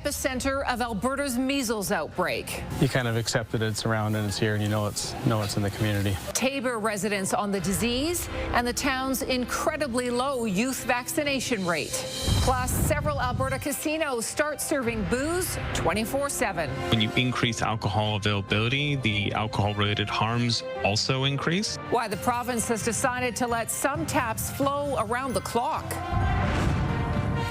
epicenter of Alberta's measles outbreak. You kind of accept that it's around and it's here, and you know it's in the community. Taber residents on the disease and the town's incredibly low youth vaccination rate. Plus, several Alberta casinos start serving booze 24/7. When you increase alcohol availability, the alcohol-related harms also increase. Why the province has decided to let some taps flow around the clock.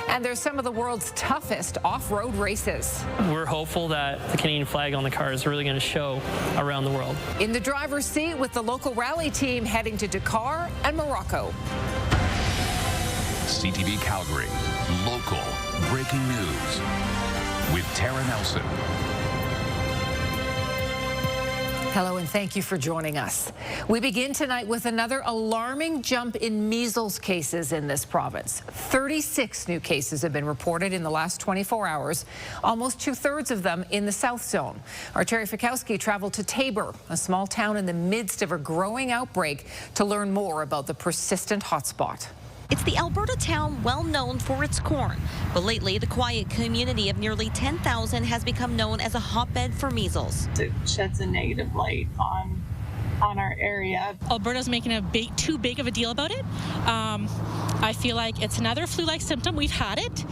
And there's some of the world's toughest off-road races. We're hopeful that the Canadian flag on the car is really going to show around the world. In the driver's seat with the local rally team heading to Dakar and Morocco. CTV Calgary, local breaking news with Tara Nelson. Hello and thank you for joining us. We begin tonight with another alarming jump in measles cases in this province. 36 new cases have been reported in the last 24 hours, almost 2/3 of them in the South Zone. Our Terry Fikowski traveled to Taber, a small town in the midst of a growing outbreak, to learn more about the persistent hotspot. It's the Alberta town well known for its corn, but lately the quiet community of nearly 10,000 has become known as a hotbed for measles. It sheds a negative light on our area. Alberta's making too big of a deal about it. I feel like it's another flu-like symptom. We've had it,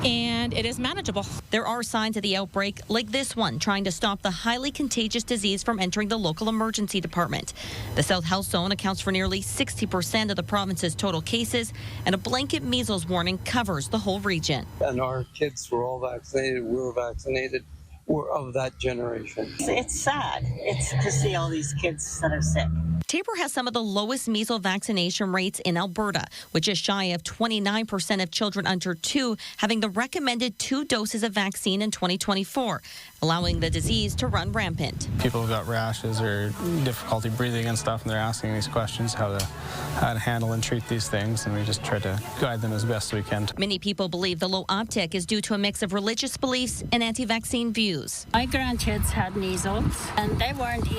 and it is manageable. There are signs of the outbreak, like this one, trying to stop the highly contagious disease from entering the local emergency department. The South Health Zone accounts for nearly 60% of the province's total cases, and a blanket measles warning covers the whole region. And our kids were all vaccinated, we were vaccinated. We're of that generation. It's sad. It's to see all these kids that are sick. Taber has some of the lowest measles vaccination rates in Alberta, with just shy of 29% of children under 2 having the recommended 2 doses of vaccine in 2024, allowing the disease to run rampant. People have got rashes or difficulty breathing and stuff, and they're asking these questions, how to handle and treat these things, and we just try to guide them as best we can. Many people believe the low uptick is due to a mix of religious beliefs and anti-vaccine views. My grandkids had measles, and they weren't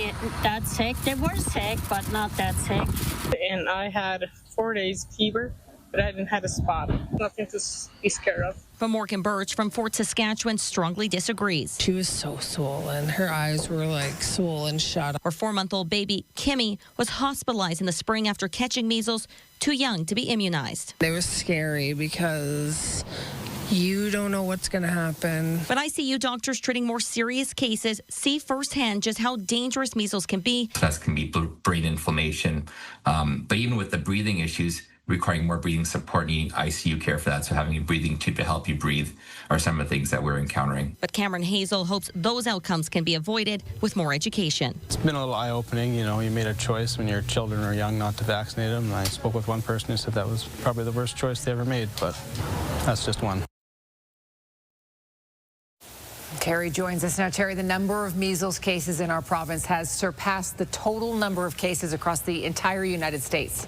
that sick. They were sick, but not that sick. And I had 4 days fever, but I didn't have a spot. Nothing to be scared of. But Morgan Birch from Fort Saskatchewan strongly disagrees. She was so swollen. Her eyes were like swollen shut. Her 4-month-old baby, Kimmy, was hospitalized in the spring after catching measles, too young to be immunized. It was scary because you don't know what's going to happen. But ICU doctors treating more serious cases see firsthand just how dangerous measles can be. That can be brain inflammation. But even with the breathing issues, requiring more breathing support, needing ICU care for that, so having a breathing tube to help you breathe are some of the things that we're encountering. But Cameron Hazel hopes those outcomes can be avoided with more education. It's been a little eye-opening. You know, you made a choice when your children are young not to vaccinate them. And I spoke with one person who said that was probably the worst choice they ever made, but that's just one. Terry joins us now. Terry, the number of measles cases in our province has surpassed the total number of cases across the entire United States.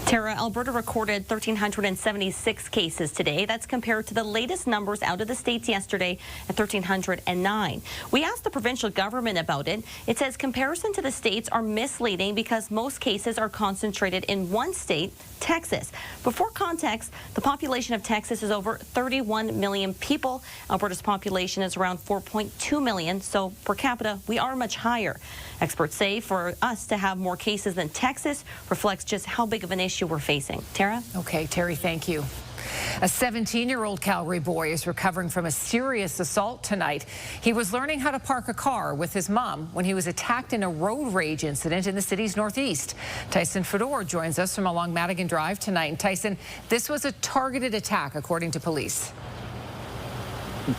Tara, Alberta recorded 1,376 cases today. That's compared to the latest numbers out of the states yesterday at 1,309. We asked the provincial government about it. It says comparison to the states are misleading because most cases are concentrated in one state, Texas. But for context, the population of Texas is over 31 million people. Alberta's population is around 4.2 million, so per capita, we are much higher. Experts say for us to have more cases than Texas reflects just how big of an issue we're facing. Tara? Okay, Terry, thank you. A 17-year-old Calgary boy is recovering from a serious assault tonight. He was learning how to park a car with his mom when he was attacked in a road rage incident in the city's northeast. Tyson Fedor joins us from along Madigan Drive tonight. And Tyson, this was a targeted attack, according to police.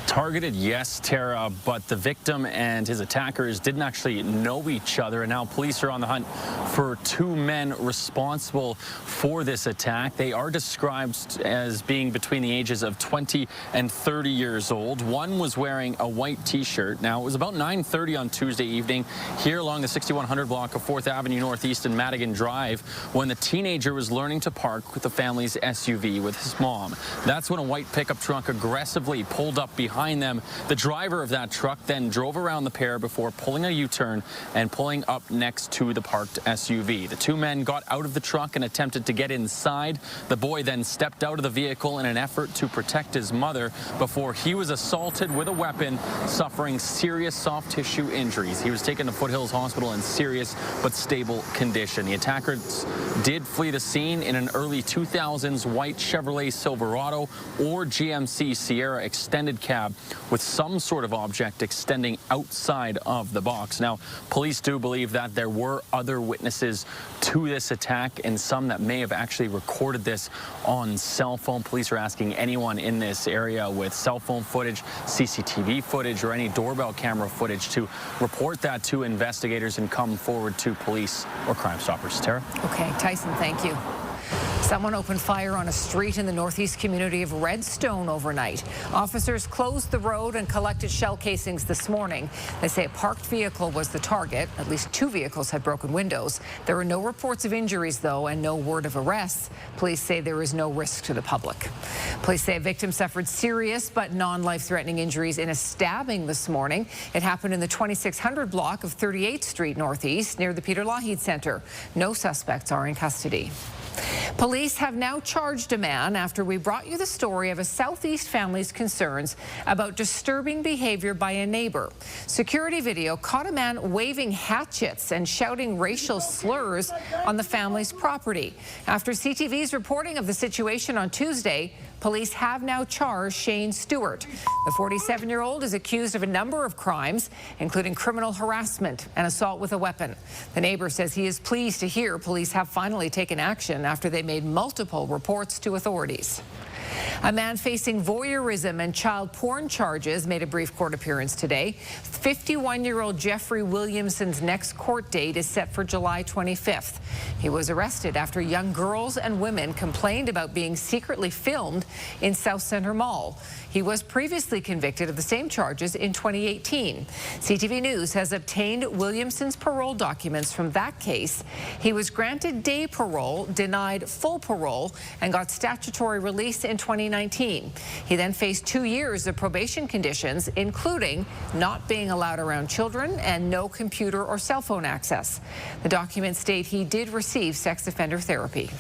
Targeted, yes, Tara, but the victim and his attackers didn't actually know each other, and now police are on the hunt for 2 men responsible for this attack. They are described as being between the ages of 20 and 30 years old. One was wearing a white T-shirt. Now, it was about 9:30 on Tuesday evening here along the 6100 block of 4th Avenue Northeast and Madigan Drive when the teenager was learning to park with the family's SUV with his mom. That's when a white pickup truck aggressively pulled up behind them. The driver of that truck then drove around the pair before pulling a U-turn and pulling up next to the parked SUV. The two men got out of the truck and attempted to get inside. The boy then stepped out of the vehicle in an effort to protect his mother before he was assaulted with a weapon, suffering serious soft tissue injuries. He was taken to Foothills Hospital in serious but stable condition. The attackers did flee the scene in an early 2000s white Chevrolet Silverado or GMC Sierra extended cab with some sort of object extending outside of the box. Now, police do believe that there were other witnesses to this attack and some that may have actually recorded this on cell phone. Police are asking anyone in this area with cell phone footage, CCTV footage, or any doorbell camera footage to report that to investigators and come forward to police or Crime Stoppers. Tara? Okay, Tyson, thank you. Someone opened fire on a street in the northeast community of Redstone overnight. Officers closed the road and collected shell casings this morning. They say a parked vehicle was the target. At least 2 vehicles had broken windows. There were no reports of injuries, though, and no word of arrests. Police say there is no risk to the public. Police say a victim suffered serious but non-life-threatening injuries in a stabbing this morning. It happened in the 2600 block of 38th Street Northeast near the Peter Lougheed Centre. No suspects are in custody. Police have now charged a man after we brought you the story of a Southeast family's concerns about disturbing behavior by a neighbor. Security video caught a man waving hatchets and shouting racial slurs on the family's property. After CTV's reporting of the situation on Tuesday, police have now charged Shane Stewart. The 47-year-old is accused of a number of crimes, including criminal harassment and assault with a weapon. The neighbor says he is pleased to hear police have finally taken action after they made multiple reports to authorities. A man facing voyeurism and child porn charges made a brief court appearance today. 51-year-old Jeffrey Williamson's next court date is set for July 25th. He was arrested after young girls and women complained about being secretly filmed in South Centre Mall. He was previously convicted of the same charges in 2018. CTV News has obtained Williamson's parole documents from that case. He was granted day parole, denied full parole, and got statutory release in 2019. He then faced 2 years of probation conditions, including not being allowed around children and no computer or cell phone access. The documents state he did receive sex offender therapy.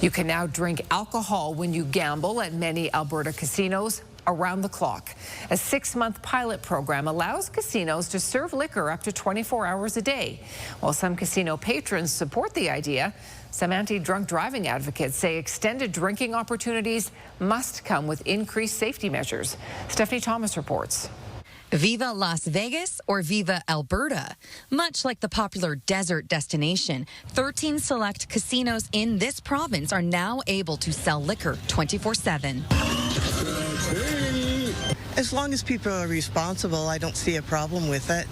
You can now drink alcohol when you gamble at many Alberta casinos around the clock. A 6-month pilot program allows casinos to serve liquor up to 24 hours a day. While some casino patrons support the idea, some anti-drunk driving advocates say extended drinking opportunities must come with increased safety measures. Stephanie Thomas reports. Viva Las Vegas or Viva Alberta? Much like the popular desert destination, 13 select casinos in this province are now able to sell liquor 24/7. As long as people are responsible, I don't see a problem with it.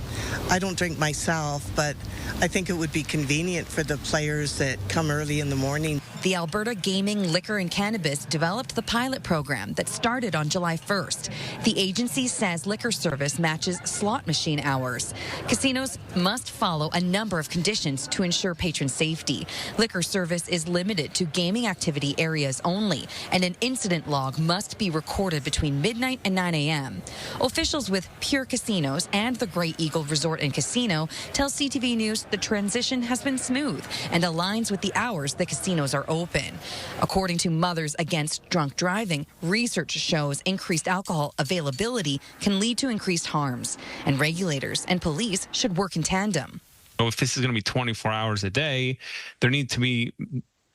I don't drink myself, but I think it would be convenient for the players that come early in the morning. The Alberta Gaming, Liquor and Cannabis developed the pilot program that started on July 1st. The agency says liquor service matches slot machine hours. Casinos must follow a number of conditions to ensure patron safety. Liquor service is limited to gaming activity areas only, and an incident log must be recorded between midnight and 9 a.m. Officials with Pure Casinos and the Grey Eagle Resort and Casino tell CTV News the transition has been smooth and aligns with the hours the casinos are open. According to Mothers Against Drunk Driving, research shows increased alcohol availability can lead to increased harms, and regulators and police should work in tandem. If this is going to be 24 hours a day, there need to be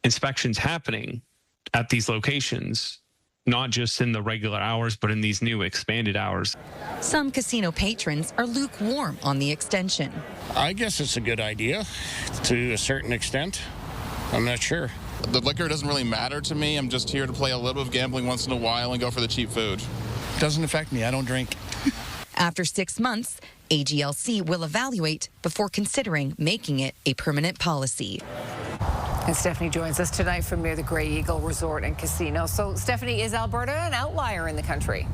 inspections happening at these locations, not just in the regular hours, but in these new expanded hours. Some casino patrons are lukewarm on the extension. I guess it's a good idea to a certain extent. I'm not sure. The liquor doesn't really matter to me. I'm just here to play a little bit of gambling once in a while and go for the cheap food. Doesn't affect me. I don't drink. After 6 months, AGLC will evaluate before considering making it a permanent policy. And Stephanie joins us tonight from near the Grey Eagle Resort and Casino. So, Stephanie, is Alberta an outlier in the country?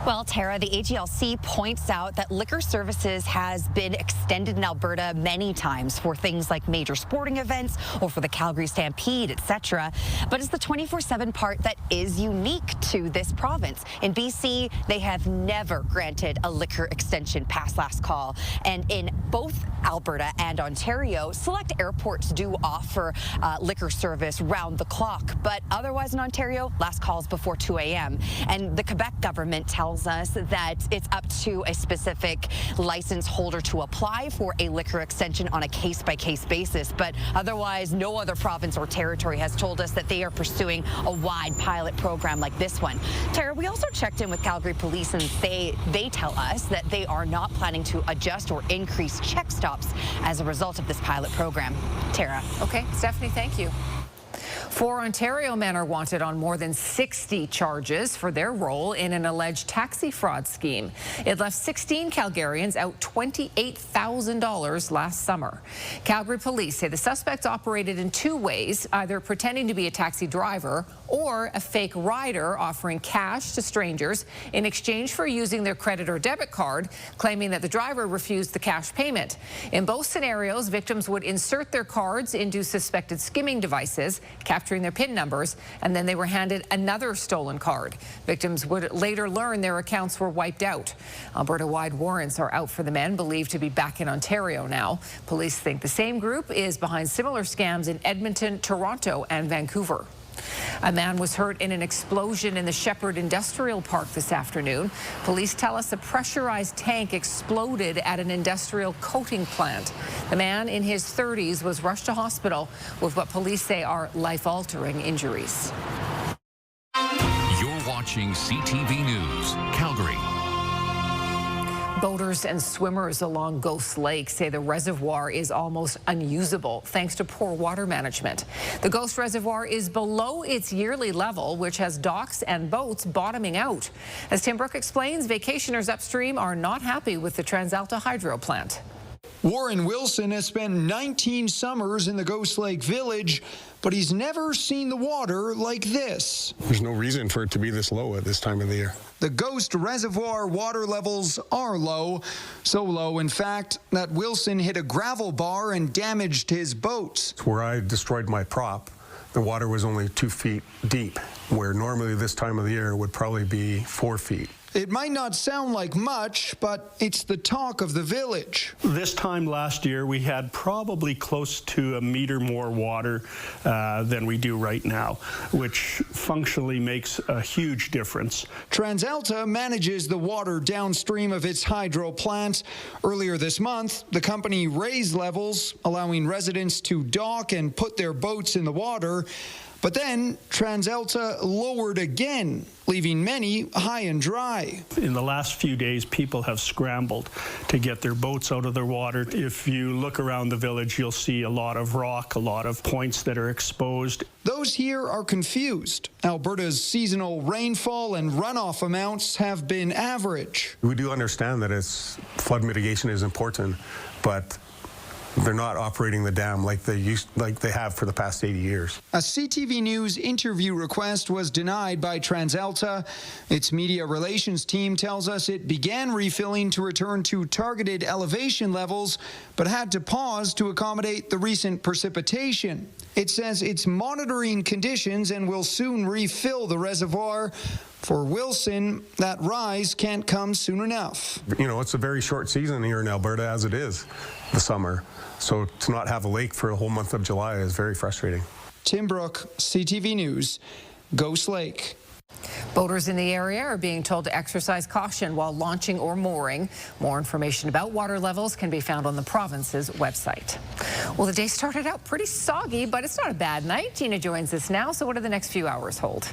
Well, Tara, the AGLC points out that liquor services has been extended in Alberta many times for things like major sporting events or for the Calgary Stampede, etc. But it's the 24/7 part that is unique to this province. In BC, they have never granted a liquor extension past last call. And in both Alberta and Ontario, select airports do offer liquor service round the clock. But otherwise in Ontario, last calls before 2 a.m. And the Quebec government tells us that it's up to a specific license holder to apply for a liquor extension on a case-by-case basis. But otherwise, no other province or territory has told us that they are pursuing a wide pilot program like this one. Tara, we also checked in with Calgary Police, and they tell us that they are not planning to adjust or increase check stops as a result of this pilot program. Tara. Okay, Stephanie, thank you. 4 Ontario men are wanted on more than 60 charges for their role in an alleged taxi fraud scheme. It left 16 Calgarians out $28,000 last summer. Calgary police say the suspects operated in 2 ways, either pretending to be a taxi driver or a fake rider offering cash to strangers in exchange for using their credit or debit card, claiming that the driver refused the cash payment. In both scenarios, victims would insert their cards into suspected skimming devices, capturing their PIN numbers, and then they were handed another stolen card. Victims would later learn their accounts were wiped out. Alberta-wide warrants are out for the men, believed to be back in Ontario now. Police think the same group is behind similar scams in Edmonton, Toronto, and Vancouver. A man was hurt in an explosion in the Shepherd Industrial Park this afternoon. Police tell us a pressurized tank exploded at an industrial coating plant. The man in his 30s was rushed to hospital with what police say are life-altering injuries. You're watching CTV News, Calgary. Boaters and swimmers along Ghost Lake say the reservoir is almost unusable thanks to poor water management. The Ghost Reservoir is below its yearly level, which has docks and boats bottoming out. As Tim Brook explains, vacationers upstream are not happy with the TransAlta hydro plant. Warren Wilson has spent 19 summers in the Ghost Lake Village, but he's never seen the water like this. There's no reason for it to be this low at this time of the year. The Ghost Reservoir water levels are low, so low, in fact, that Wilson hit a gravel bar and damaged his boat. Where I destroyed my prop, the water was only 2 feet deep, where normally this time of the year would probably be 4 feet. It might not sound like much, but it's the talk of the village. This time last year, we had probably close to a meter more water than we do right now, which functionally makes a huge difference. TransAlta manages the water downstream of its hydro plant. Earlier this month, the company raised levels, allowing residents to dock and put their boats in the water. But then TransAlta lowered again, leaving many high and dry. In the last few days, people have scrambled to get their boats out of the water. If you look around the village, you'll see a lot of rock, a lot of points that are exposed. Those here are confused. Alberta's seasonal rainfall and runoff amounts have been average. We do understand that flood mitigation is important, but they're not operating the dam like they have for the past 80 years. A CTV News interview request was denied by TransAlta. Its media relations team tells us it began refilling to return to targeted elevation levels, but had to pause to accommodate the recent precipitation. It says it's monitoring conditions and will soon refill the reservoir. For Wilson, that rise can't come soon enough. You know, it's a very short season here in Alberta as it is the summer. So to not have a lake for a whole month of July is very frustrating. Tim Brook, CTV News, Ghost Lake. Boaters in the area are being told to exercise caution while launching or mooring. More information about water levels can be found on the province's website. Well, the day started out pretty soggy, but it's not a bad night. Gina joins us now. So what do the next few hours hold?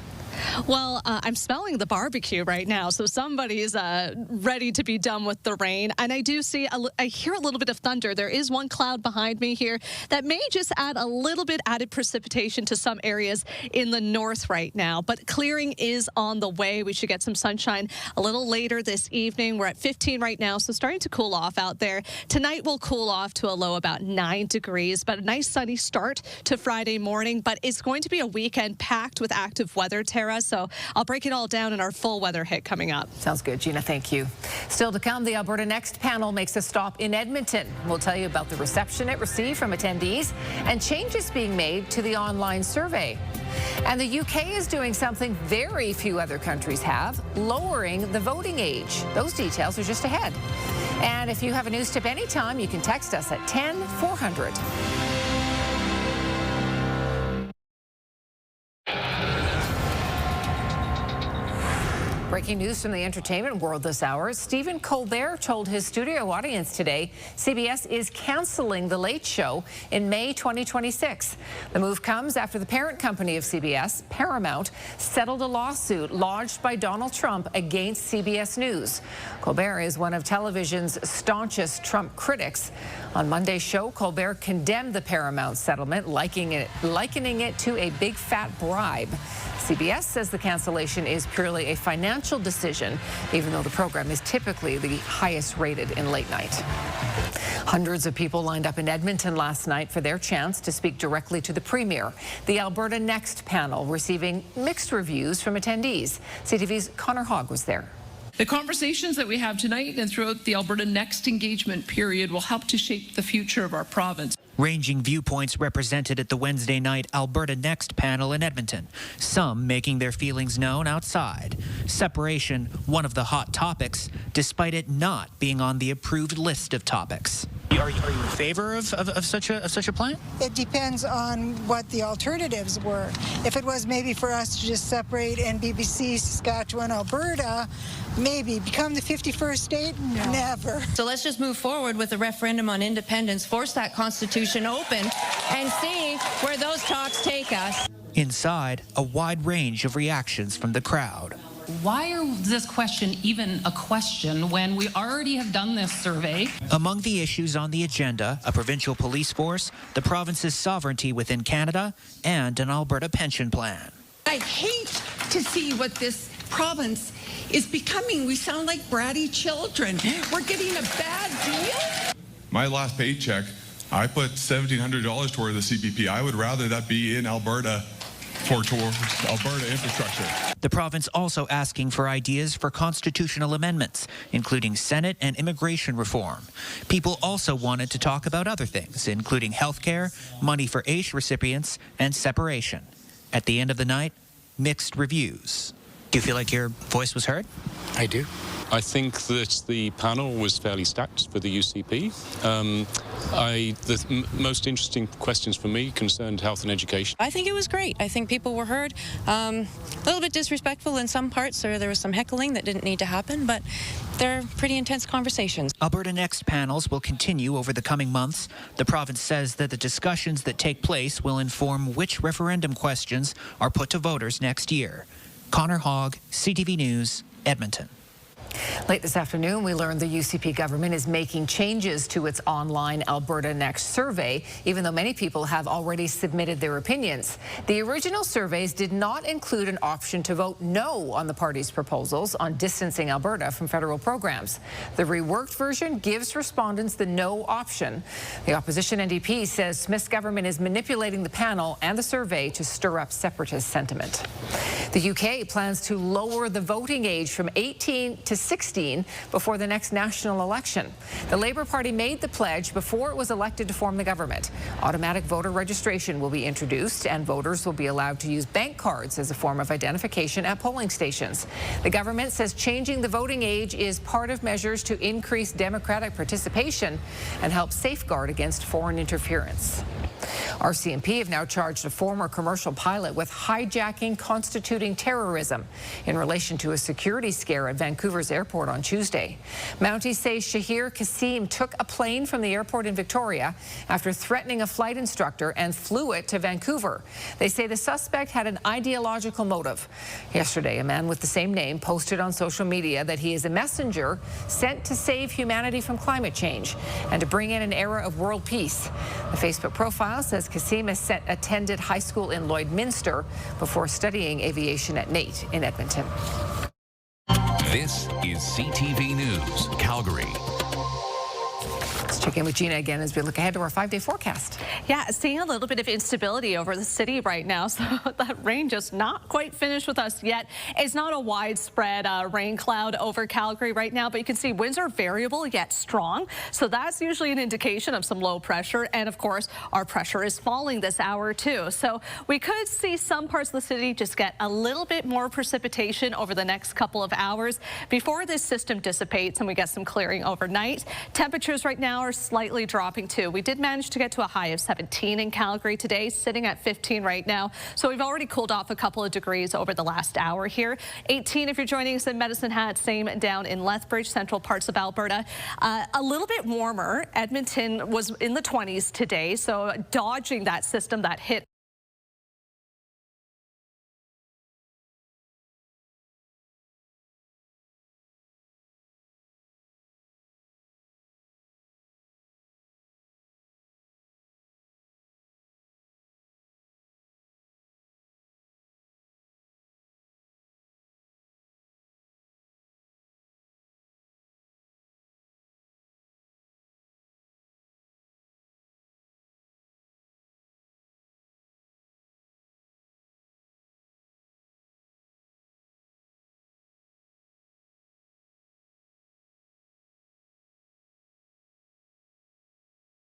Well, I'm smelling the barbecue right now, so somebody's ready to be done with the rain. And I do see, I hear a little bit of thunder. There is one cloud behind me here that may just add a little bit added precipitation to some areas in the north right now. But clearing is on the way. We should get some sunshine a little later this evening. We're at 15 right now, so starting to cool off out there. Tonight will cool off to a low about 9 degrees, but a nice sunny start to Friday morning. But it's going to be a weekend packed with active weather, Terry. Tara. So I'll break it all down in our full weather hit coming up. Sounds good, Gina. Thank you. Still to come, the Alberta Next panel makes a stop in Edmonton. We'll tell you about the reception it received from attendees and changes being made to the online survey. And the UK is doing something very few other countries have, lowering the voting age. Those details are just ahead. And if you have a news tip anytime, you can text us at 10-400. Breaking news from the entertainment world this hour. Stephen Colbert told his studio audience today CBS is canceling The Late Show in May 2026. The move comes after the parent company of CBS, Paramount, settled a lawsuit lodged by Donald Trump against CBS News. Colbert is one of television's staunchest Trump critics. On Monday's show, Colbert condemned the Paramount settlement, likening it to a big fat bribe. CBS says the cancellation is purely a financial decision, even though the program is typically the highest rated in late night. Hundreds of people lined up in Edmonton last night for their chance to speak directly to the Premier. The Alberta Next panel receiving mixed reviews from attendees. CTV's Connor Hogg was there. The conversations that we have tonight and throughout the Alberta Next engagement period will help to shape the future of our province. Ranging viewpoints represented at the Wednesday night Alberta Next panel in Edmonton, some making their feelings known outside. Separation, one of the hot topics, despite it not being on the approved list of topics. Are you in favor of such a plan? It depends on what the alternatives were. If it was maybe for us to just separate NBBC, Saskatchewan, Alberta, maybe. Become the 51st state? No. Never. So let's just move forward with a referendum on independence, force that constitution open, and see where those talks take us. Inside, a wide range of reactions from the crowd. Why is this question even a question when we already have done this survey? Among the issues on the agenda, a provincial police force, the province's sovereignty within Canada, and an Alberta pension plan. I hate to see what this province is becoming. We sound like bratty children. We're getting a bad deal. My last paycheck, I put $1,700 toward the CPP. I would rather that be in Alberta towards Alberta infrastructure. The province also asking for ideas for constitutional amendments, including Senate and immigration reform. People also wanted to talk about other things, including healthcare, money for AISH recipients, and separation. At the end of the night, mixed reviews. Do you feel like your voice was heard? I do. I think that the panel was fairly stacked for the UCP. The most interesting questions for me concerned health and education. I think it was great. I think people were heard. A little bit disrespectful in some parts, or there was some heckling that didn't need to happen, but they're pretty intense conversations. Alberta Next panels will continue over the coming months. The province says that the discussions that take place will inform which referendum questions are put to voters next year. Connor Hogg, CTV News, Edmonton. Late this afternoon, we learned the UCP government is making changes to its online Alberta Next survey, even though many people have already submitted their opinions. The original surveys did not include an option to vote no on the party's proposals on distancing Alberta from federal programs. The reworked version gives respondents the no option. The opposition NDP says Smith's government is manipulating the panel and the survey to stir up separatist sentiment. The UK plans to lower the voting age from 18 to 16 before the next national election. The Labour Party made the pledge before it was elected to form the government. Automatic voter registration will be introduced, and voters will be allowed to use bank cards as a form of identification at polling stations. The government says changing the voting age is part of measures to increase democratic participation and help safeguard against foreign interference. RCMP have now charged a former commercial pilot with hijacking constituting terrorism in relation to a security scare at Vancouver's airport on Tuesday. Mounties say Shahir Kasim took a plane from the airport in Victoria after threatening a flight instructor and flew it to Vancouver. They say the suspect had an ideological motive. Yesterday, a man with the same name posted on social media that he is a messenger sent to save humanity from climate change and to bring in an era of world peace. The Facebook profile says Kasim attended high school in Lloydminster before studying aviation at NAIT in Edmonton. This is CTV News Calgary. Let's check in with Gina again as we look ahead to our 5-day forecast. Yeah, seeing a little bit of instability over the city right now, so that rain just not quite finished with us yet. It's not a widespread rain cloud over Calgary right now, but you can see winds are variable yet strong, so that's usually an indication of some low pressure, and of course our pressure is falling this hour too, so we could see some parts of the city just get a little bit more precipitation over the next couple of hours before this system dissipates and we get some clearing overnight. Temperatures right now are slightly dropping too. We did manage to get to a high of 17 in Calgary today, sitting at 15 right now. So we've already cooled off a couple of degrees over the last hour here. 18 if you're joining us in Medicine Hat, same down in Lethbridge, central parts of Alberta. A little bit warmer. Edmonton was in the 20s today, so dodging that system that hit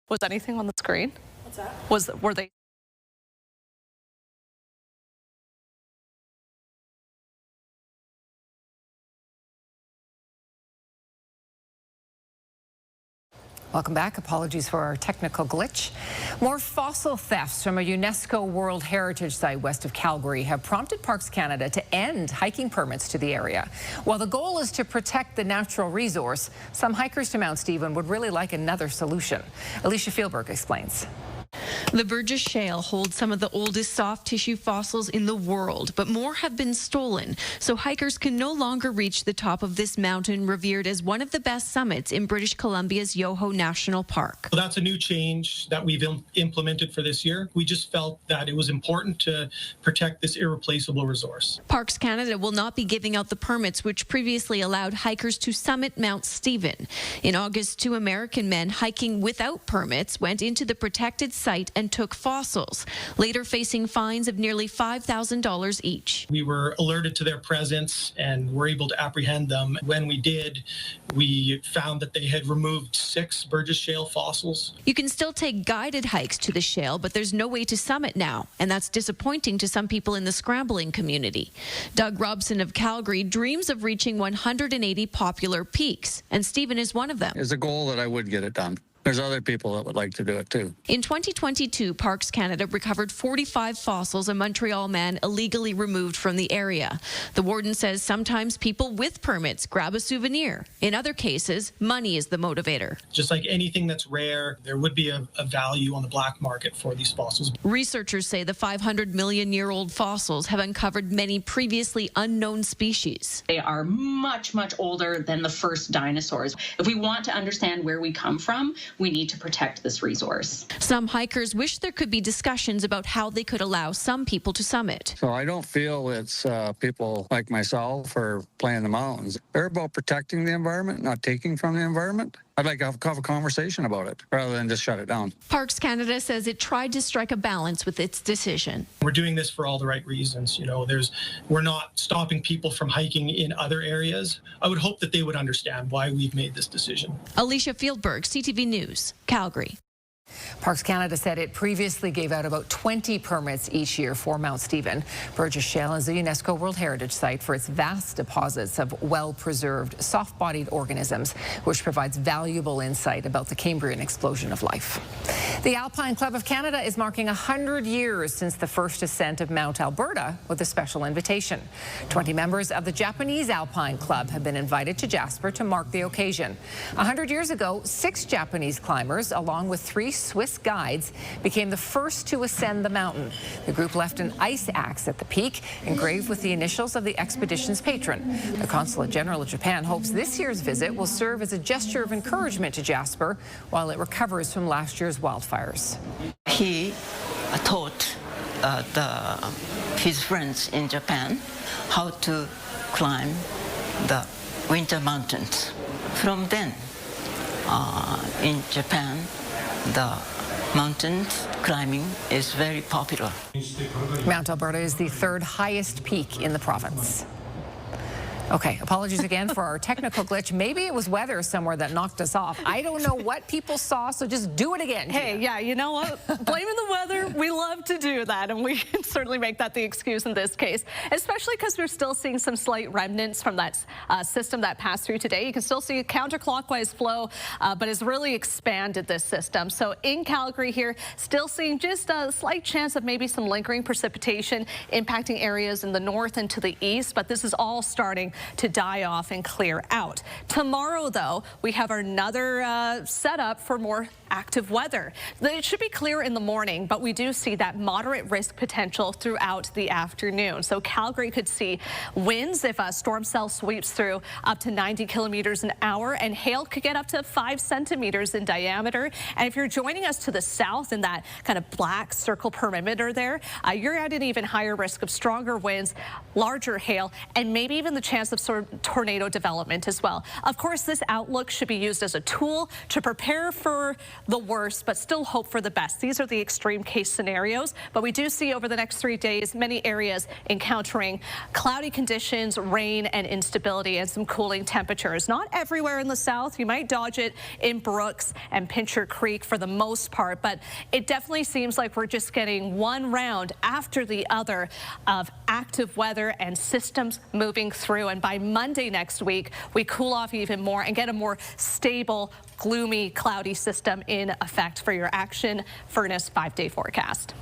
Was anything on the screen? What's that? Were they? Welcome back. Apologies for our technical glitch. More fossil thefts from a UNESCO World Heritage Site west of Calgary have prompted Parks Canada to end hiking permits to the area. While the goal is to protect the natural resource, some hikers to Mount Stephen would really like another solution. Alicia Fieldberg explains. The Burgess Shale holds some of the oldest soft tissue fossils in the world, but more have been stolen, so hikers can no longer reach the top of this mountain revered as one of the best summits in British Columbia's Yoho National Park. Well, that's a new change that we've implemented for this year. We just felt that it was important to protect this irreplaceable resource. Parks Canada will not be giving out the permits which previously allowed hikers to summit Mount Stephen. In August, 2 American men hiking without permits went into the protected site and took fossils, later facing fines of nearly $5,000 each. We were alerted to their presence and were able to apprehend them. When we did, we found that they had removed 6 Burgess Shale fossils. You can still take guided hikes to the shale, but there's no way to summit now, and that's disappointing to some people in the scrambling community. Doug Robson of Calgary dreams of reaching 180 popular peaks, and Stephen is one of them. It's a goal that I would get it done. There's other people that would like to do it too. In 2022, Parks Canada recovered 45 fossils a Montreal man illegally removed from the area. The warden says sometimes people with permits grab a souvenir. In other cases, money is the motivator. Just like anything that's rare, there would be a value on the black market for these fossils. Researchers say the 500-million-year-old fossils have uncovered many previously unknown species. They are much, much older than the first dinosaurs. If we want to understand where we come from, we need to protect this resource. Some hikers wish there could be discussions about how they could allow some people to summit. So I don't feel it's people like myself or playing the mountains. They're about protecting the environment, not taking from the environment. I'd like to have a conversation about it rather than just shut it down. Parks Canada says it tried to strike a balance with its decision. We're doing this for all the right reasons. We're not stopping people from hiking in other areas. I would hope that they would understand why we've made this decision. Alicia Fieldberg, CTV News, Calgary. Parks Canada said it previously gave out about 20 permits each year for Mount Stephen. Burgess Shale is a UNESCO World Heritage Site for its vast deposits of well-preserved, soft-bodied organisms, which provides valuable insight about the Cambrian explosion of life. The Alpine Club of Canada is marking 100 years since the first ascent of Mount Alberta with a special invitation. 20 members of the Japanese Alpine Club have been invited to Jasper to mark the occasion. 100 years ago, 6 Japanese climbers, along with 3 Swiss guides, became the first to ascend the mountain. The group left an ice axe at the peak, engraved with the initials of the expedition's patron. The Consulate General of Japan hopes this year's visit will serve as a gesture of encouragement to Jasper while it recovers from last year's wildfires. He taught his friends in Japan how to climb the winter mountains. From then, in Japan, the mountain climbing is very popular. Mount Alberta is the third highest peak in the province. Okay, apologies again for our technical glitch. Maybe it was weather somewhere that knocked us off. I don't know what people saw, so just do it again. Hey, yeah, you know what? Blaming the weather, we love to do that, and we can certainly make that the excuse in this case, especially because we're still seeing some slight remnants from that system that passed through today. You can still see a counterclockwise flow, but has really expanded this system. So in Calgary here, still seeing just a slight chance of maybe some lingering precipitation impacting areas in the north and to the east, but this is all starting to die off and clear out. Tomorrow, though, we have another setup for more active weather. It should be clear in the morning, but we do see that moderate risk potential throughout the afternoon. So Calgary could see winds if a storm cell sweeps through up to 90 kilometers an hour, and hail could get up to 5 centimeters in diameter. And if you're joining us to the south in that kind of black circle perimeter there, you're at an even higher risk of stronger winds, larger hail, and maybe even the chance of sort of tornado development as well. Of course, this outlook should be used as a tool to prepare for the worst, but still hope for the best. These are the extreme case scenarios, but we do see over the next 3 days many areas encountering cloudy conditions, rain, and instability, and some cooling temperatures. Not everywhere in the south. You might dodge it in Brooks and Pincher Creek for the most part, but it definitely seems like we're just getting one round after the other of active weather and systems moving through. And by Monday next week, we cool off even more and get a more stable, gloomy, cloudy system in effect for your Action Furnace 5-day forecast.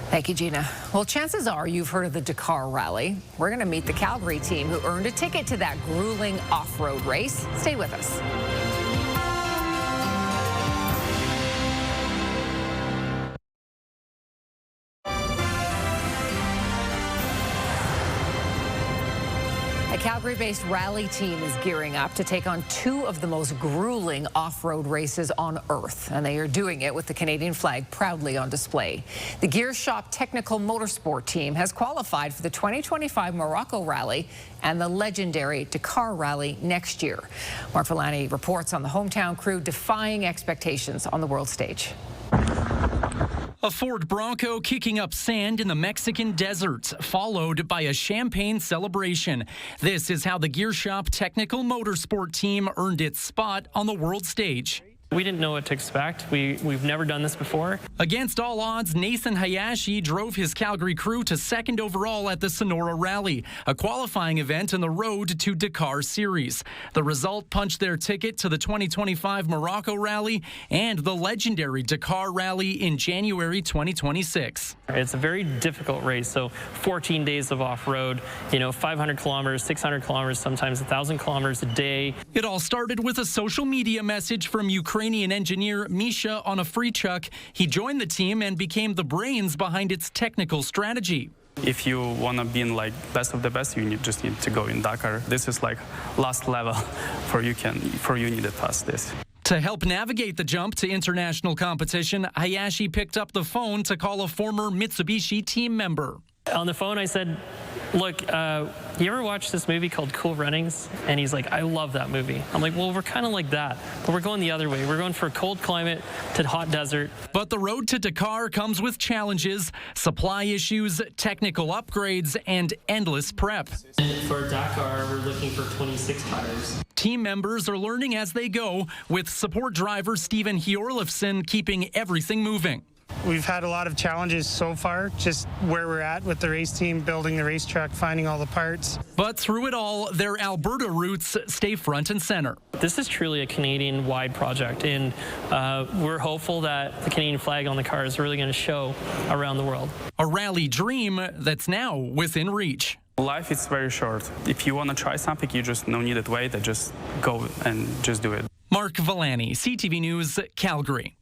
Thank you, Gina. Well, chances are you've heard of the Dakar Rally. We're going to meet the Calgary team who earned a ticket to that grueling off-road race. Stay with us. A Calgary-based rally team is gearing up to take on 2 of the most grueling off-road races on Earth, and they are doing it with the Canadian flag proudly on display. The Gear Shop Technical Motorsport team has qualified for the 2025 Morocco Rally and the legendary Dakar Rally next year. Mark Villani reports on the hometown crew defying expectations on the world stage. A Ford Bronco kicking up sand in the Mexican desert, followed by a champagne celebration. This is how the Gear Shop Technical Motorsport team earned its spot on the world stage. We didn't know what to expect. We've never done this before. Against all odds, Nathan Hayashi drove his Calgary crew to 2nd overall at the Sonora Rally, a qualifying event in the Road to Dakar series. The result punched their ticket to the 2025 Morocco Rally and the legendary Dakar Rally in January 2026. It's a very difficult race, so 14 days of off-road, 500 kilometers, 600 kilometers, sometimes 1,000 kilometers a day. It all started with a social media message from Ukrainian engineer Misha Onofrichuk. He joined the team and became the brains behind its technical strategy. If you want to be in best of the best, you just need to go in Dakar. This is last level for you need to pass this. To help navigate the jump to international competition, Hayashi picked up the phone to call a former Mitsubishi team member. On the phone, I said, look, you ever watch this movie called Cool Runnings? And he's like, I love that movie. I'm like, well, we're kind of like that, but we're going the other way. We're going for cold climate to hot desert. But the road to Dakar comes with challenges, supply issues, technical upgrades, and endless prep. For Dakar, we're looking for 26 tires. Team members are learning as they go, with support driver Stephen Hjorlifson keeping everything moving. We've had a lot of challenges so far, just where we're at with the race team, building the racetrack, finding all the parts. But through it all, their Alberta roots stay front and center. This is truly a Canadian-wide project, and we're hopeful that the Canadian flag on the car is really going to show around the world. A rally dream that's now within reach. Life is very short. If you want to try something, you just no need to wait. Just go and just do it. Mark Villani, CTV News, Calgary.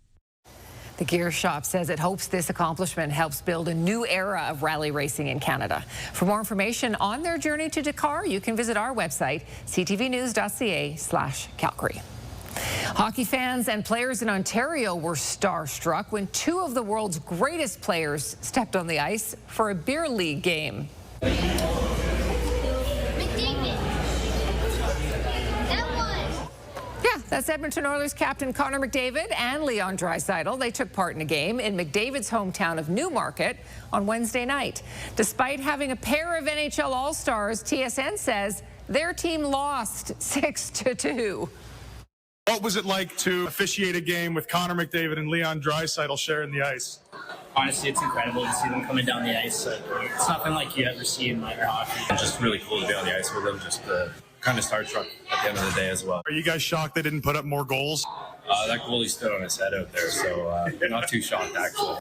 The Gear Shop says it hopes this accomplishment helps build a new era of rally racing in Canada. For more information on their journey to Dakar, you can visit our website, ctvnews.ca/Calgary. Hockey fans and players in Ontario were starstruck when 2 of the world's greatest players stepped on the ice for a beer league game. Yeah, That's Edmonton Oilers captain Connor McDavid and Leon Draisaitl. They took part in a game in McDavid's hometown of Newmarket on Wednesday night. Despite having a pair of NHL All-Stars, TSN says their team lost 6-2. What was it like to officiate a game with Connor McDavid and Leon Draisaitl sharing the ice? Honestly, it's incredible to see them coming down the ice. It's nothing like you ever see in minor hockey. It's just really cool to be on the ice with them, just kind of starstruck at the end of the day as well. Are you guys shocked they didn't put up more goals? That goalie stood on his head out there, so not too shocked, actually.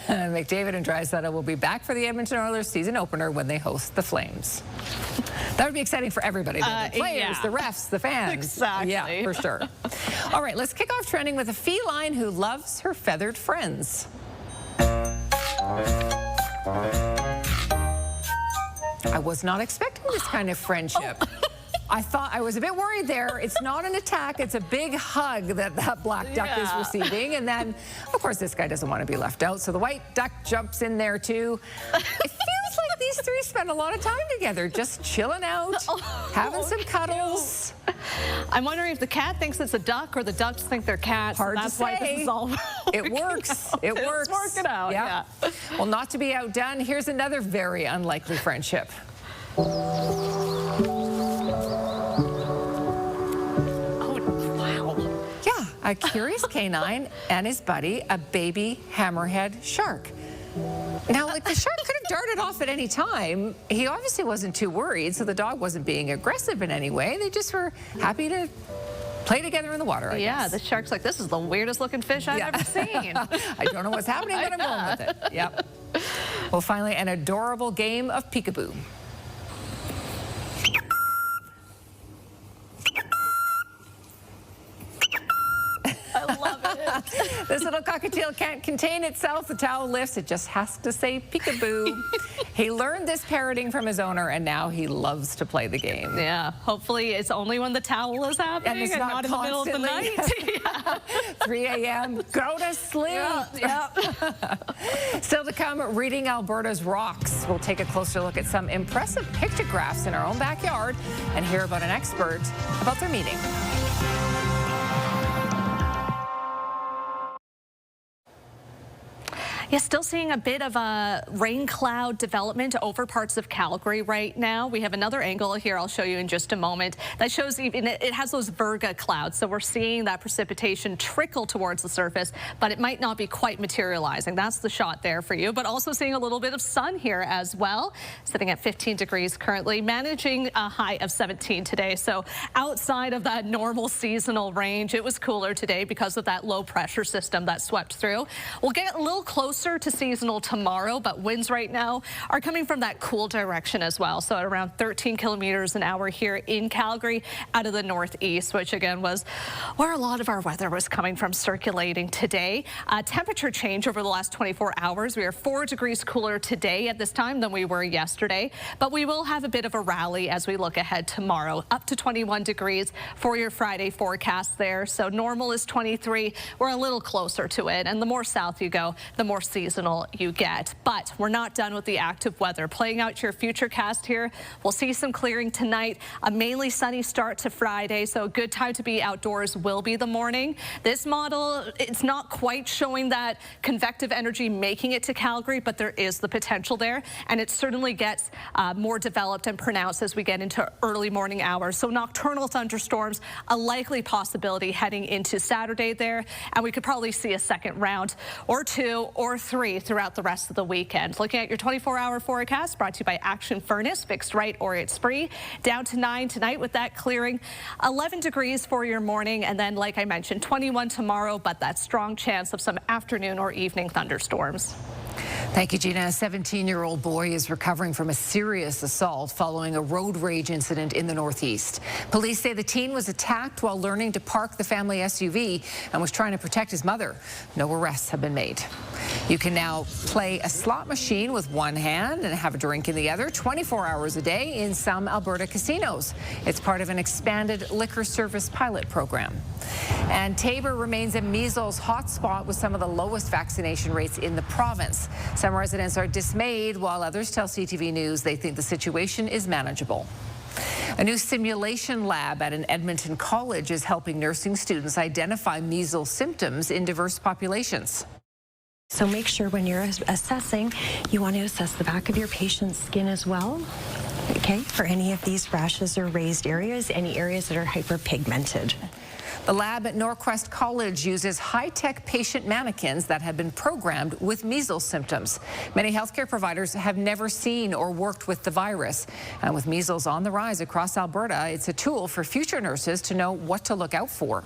McDavid and Draisaitl will be back for the Edmonton Oilers season opener when they host the Flames. That would be exciting for everybody. The players, the refs, the fans. Exactly. Yeah, for sure. All right, let's kick off trending with a feline who loves her feathered friends. I was not expecting this kind of friendship. I was a bit worried there. It's not an attack. It's a big hug that black duck is receiving. And then, of course, this guy doesn't want to be left out. So the white duck jumps in there, too. It feels like these three spend a lot of time together, just chilling out, having some cuddles. I'm wondering if the cat thinks it's a duck or the ducks think they're cats. Hard that's to say. Why this is all it works. It works. It's working out, yeah. Well, not to be outdone, here's another very unlikely friendship. A curious canine and his buddy, a baby hammerhead shark. Now, the shark could have darted off at any time. He obviously wasn't too worried, so the dog wasn't being aggressive in any way. They just were happy to play together in the water, I guess. The shark's like, this is the weirdest looking fish I've ever seen. I don't know what's happening, but I'm going with it. Yep. Well, finally, an adorable game of peekaboo. This little cockatiel can't contain itself. The towel lifts. It just has to say peekaboo. He learned this parroting from his owner, and now he loves to play the game. Yeah, hopefully it's only when the towel is happening and not in the middle of the night. 3 a.m. Go to sleep. Still to come, reading Alberta's rocks. We'll take a closer look at some impressive pictographs in our own backyard and hear about an expert about their meeting. Yeah, still seeing a bit of a rain cloud development over parts of Calgary right now. We have another angle here I'll show you in just a moment that shows even it has those virga clouds. So we're seeing that precipitation trickle towards the surface, but it might not be quite materializing. That's the shot there for you, but also seeing a little bit of sun here as well. Sitting at 15 degrees currently, managing a high of 17 today. So outside of that normal seasonal range, it was cooler today because of that low pressure system that swept through. We'll get a little closer to seasonal tomorrow, but winds right now are coming from that cool direction as well. So at around 13 kilometers an hour here in Calgary out of the northeast, which again was where a lot of our weather was coming from circulating today. Temperature change over the last 24 hours. We are 4 degrees cooler today at this time than we were yesterday, but we will have a bit of a rally as we look ahead tomorrow, up to 21 degrees for your Friday forecast there. So normal is 23. We're a little closer to it, and the more south you go, the more seasonal you get. But we're not done with the active weather. Playing out your future cast here, we'll see some clearing tonight, a mainly sunny start to Friday, so a good time to be outdoors will be the morning. This model, it's not quite showing that convective energy making it to Calgary, but there is the potential there, and it certainly gets more developed and pronounced as we get into early morning hours. So nocturnal thunderstorms, a likely possibility heading into Saturday there, and we could probably see a second round or two or three throughout the rest of the weekend. Looking at your 24-hour forecast brought to you by Action Furnace, fixed right or it's free. Down to 9 tonight with that clearing, 11 degrees for your morning, and then like I mentioned, 21 tomorrow, but that strong chance of some afternoon or evening thunderstorms. Thank you, Gina. A 17-year-old boy is recovering from a serious assault following a road rage incident in the Northeast. Police say the teen was attacked while learning to park the family SUV and was trying to protect his mother. No arrests have been made. You can now play a slot machine with one hand and have a drink in the other 24 hours a day in some Alberta casinos. It's part of an expanded liquor service pilot program. And Tabor remains a measles hotspot with some of the lowest vaccination rates in the province. Some residents are dismayed, while others tell CTV News they think the situation is manageable. A new simulation lab at an Edmonton college is helping nursing students identify measles symptoms in diverse populations. So make sure when you're assessing, you want to assess the back of your patient's skin as well, okay, for any of these rashes or raised areas, any areas that are hyperpigmented. The lab at Norquest College uses high-tech patient mannequins that have been programmed with measles symptoms. Many healthcare providers have never seen or worked with the virus. And with measles on the rise across Alberta, it's a tool for future nurses to know what to look out for.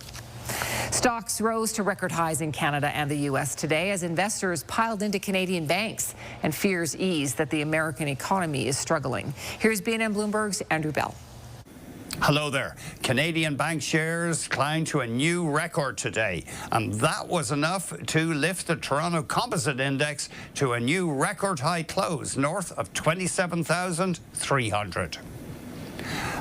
Stocks rose to record highs in Canada and the U.S. today as investors piled into Canadian banks and fears eased that the American economy is struggling. Here's BNN Bloomberg's Andrew Bell. Hello there. Canadian bank shares climbed to a new record today, and that was enough to lift the Toronto Composite Index to a new record high close north of 27,300.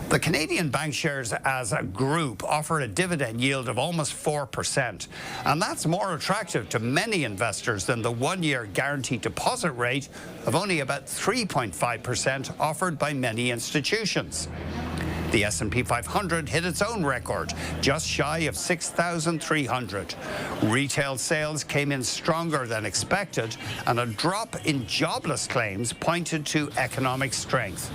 The Canadian bank shares as a group offer a dividend yield of almost 4%, and that's more attractive to many investors than the one-year guaranteed deposit rate of only about 3.5% offered by many institutions. The S&P 500 hit its own record, just shy of 6,300. Retail sales came in stronger than expected, and a drop in jobless claims pointed to economic strength.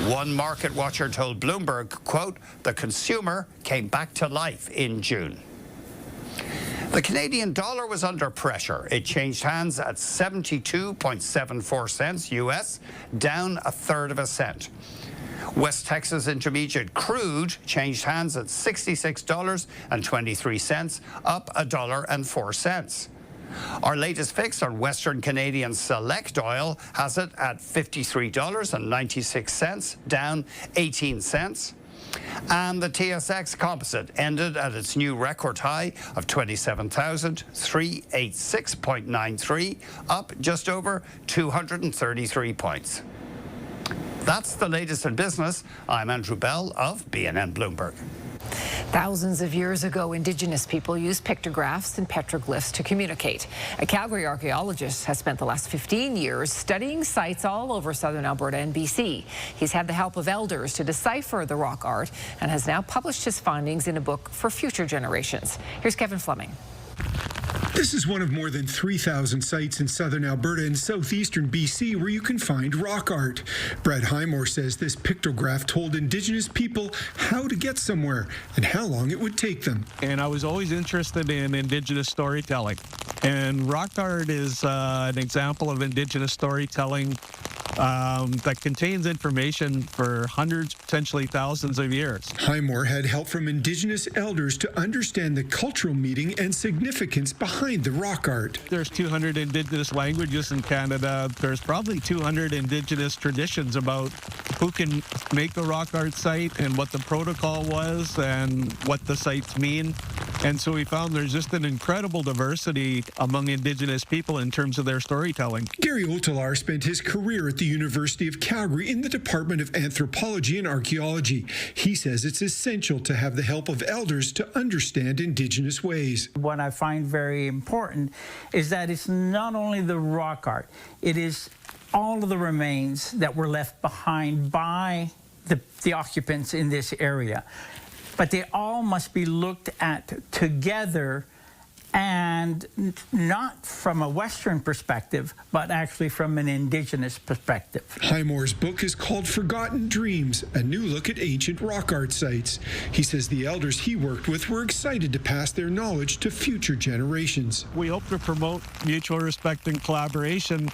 One market watcher told Bloomberg, quote, "The consumer came back to life in June." The Canadian dollar was under pressure. It changed hands at 72.74 cents US, down a third of a cent. West Texas Intermediate crude changed hands at $66.23, up $1.04. Our latest fix on Western Canadian Select oil has it at $53.96, down 18 cents. And the TSX Composite ended at its new record high of 27,386.93, up just over 233 points. That's the latest in business. I'm Andrew Bell of BNN Bloomberg. Thousands of years ago, Indigenous people used pictographs and petroglyphs to communicate. A Calgary archaeologist has spent the last 15 years studying sites all over southern Alberta and BC. He's had the help of elders to decipher the rock art and has now published his findings in a book for future generations. Here's Kevin Fleming. This is one of more than 3,000 sites in southern Alberta and southeastern BC where you can find rock art. Brad Highmore says this pictograph told Indigenous people how to get somewhere and how long it would take them. And I was always interested in Indigenous storytelling. And rock art is an example of Indigenous storytelling that contains information for hundreds, potentially thousands of years. Highmore had help from Indigenous elders to understand the cultural meaning and significance behind the rock art. There's 200 Indigenous languages in Canada. There's probably 200 Indigenous traditions about who can make a rock art site and what the protocol was and what the sites mean. And so we found there's just an incredible diversity among Indigenous people in terms of their storytelling. Gary Otelar spent his career at the University of Calgary in the Department of Anthropology and Archaeology. He says it's essential to have the help of elders to understand Indigenous ways. What I find very important is that it's not only the rock art, it is all of the remains that were left behind by the occupants in this area. But they all must be looked at together, and not from a Western perspective, but actually from an Indigenous perspective. Highmore's book is called Forgotten Dreams, a new look at ancient rock art sites. He says the elders he worked with were excited to pass their knowledge to future generations. We hope to promote mutual respect and collaboration,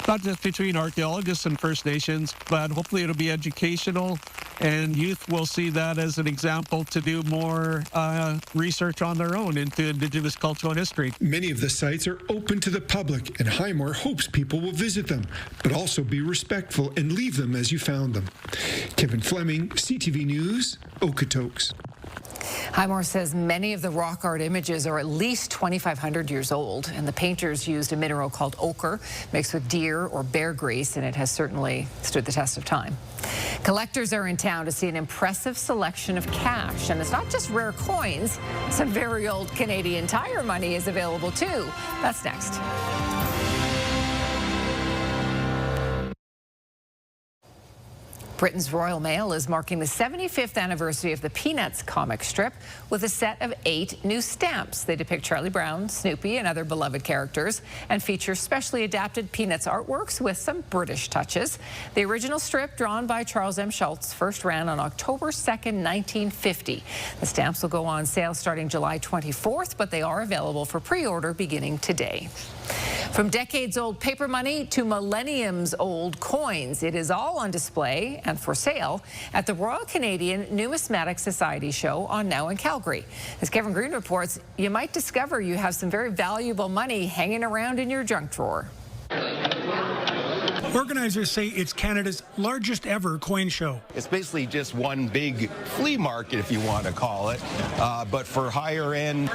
not just between archaeologists and First Nations, but hopefully it'll be educational, and youth will see that as an example to do more research on their own into Indigenous cultural history. Many of the sites are open to the public, and Highmore hopes people will visit them, but also be respectful and leave them as you found them. Kevin Fleming, CTV News, Okotoks. Highmore says many of the rock art images are at least 2,500 years old, and the painters used a mineral called ochre mixed with deer or bear grease, and it has certainly stood the test of time. Collectors are in town to see an impressive selection of cash, and it's not just rare coins. Some very old Canadian Tire money is available too. That's next. Britain's Royal Mail is marking the 75th anniversary of the Peanuts comic strip with a set of 8 new stamps. They depict Charlie Brown, Snoopy, and other beloved characters and feature specially adapted Peanuts artworks with some British touches. The original strip, drawn by Charles M. Schultz, first ran on October 2nd, 1950. The stamps will go on sale starting July 24th, but they are available for pre-order beginning today. From decades-old paper money to millenniums-old coins, it is all on display and for sale at the Royal Canadian Numismatic Society show on Now in Calgary. As Kevin Green reports, you might discover you have some very valuable money hanging around in your junk drawer. Organizers say it's Canada's largest ever coin show. It's basically just one big flea market, if you want to call it, but for higher end,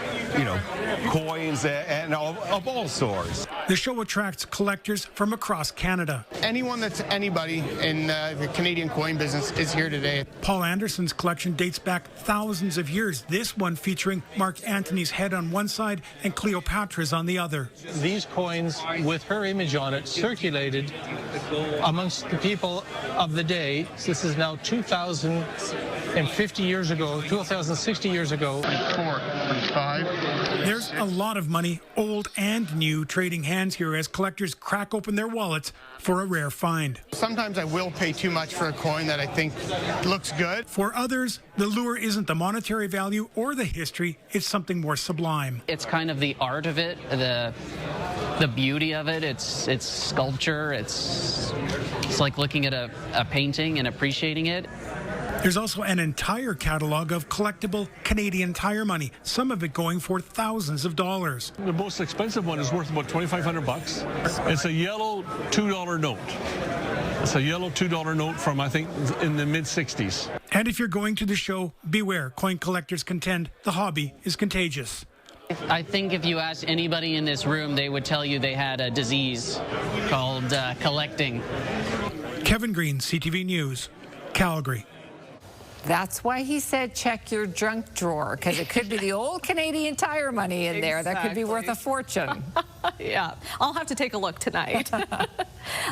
coins and of all sorts. The show attracts collectors from across Canada. Anyone that's anybody in the Canadian coin business is here today. Paul Anderson's collection dates back thousands of years. This one featuring Mark Antony's head on one side and Cleopatra's on the other. These coins with her image on it circulated amongst the people of the day. This is now 2,050 years ago, 2,060 years ago. 4, 5. There's a lot of money, old and new, trading hands here as collectors crack open their wallets for a rare find. Sometimes I will pay too much for a coin that I think looks good. For others, the lure isn't the monetary value or the history, it's something more sublime. It's kind of the art of it, the beauty of it. It's sculpture. It's like looking at a painting and appreciating it. There's also an entire catalog of collectible Canadian tire money, some of it going for thousands of dollars. The most expensive one is worth about $2,500. It's a yellow $2 note. It's a yellow $2 note from, I think, in the mid-'60s. And if you're going to the show, beware. Coin collectors contend the hobby is contagious. I think if you ask anybody in this room, they would tell you they had a disease called collecting. Kevin Green, CTV News, Calgary. That's why he said check your junk drawer, because it could be the old Canadian tire money in there. That could be worth a fortune. Yeah, I'll have to take a look tonight.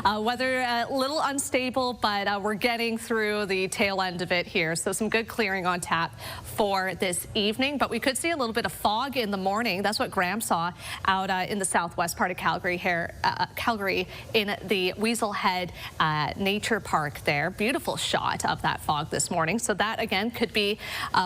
Weather a little unstable, but we're getting through the tail end of it here. So some good clearing on tap for this evening, but we could see a little bit of fog in the morning. That's what Graham saw out in the southwest part of Calgary here, Calgary in the Weasel Head Nature Park there. Beautiful shot of that fog this morning. So that again could be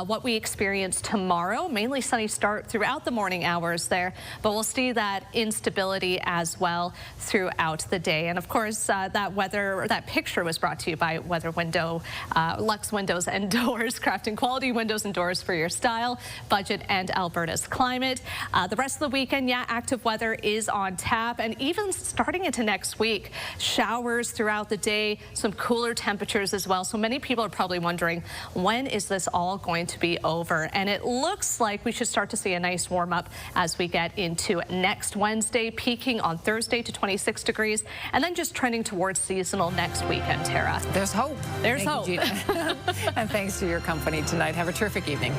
what we experience tomorrow. Mainly sunny start throughout the morning hours there, but we'll see that instability as well throughout the day. And of course, that picture was brought to you by Weather Window, Lux Windows and Doors, crafting quality windows and doors for your style, budget, and Alberta's climate. The rest of the weekend, yeah, active weather is on tap, and even starting into next week, showers throughout the day, some cooler temperatures as well. So many people are probably wondering, when is this all going to be over? And it looks like we should start to see a nice warm up as we get into next Wednesday, peaking on Thursday to 26 degrees, and then just trending towards seasonal next weekend, Tara. There's hope. There's Thank hope. you, Gina. And thanks for your company tonight. Have a terrific evening.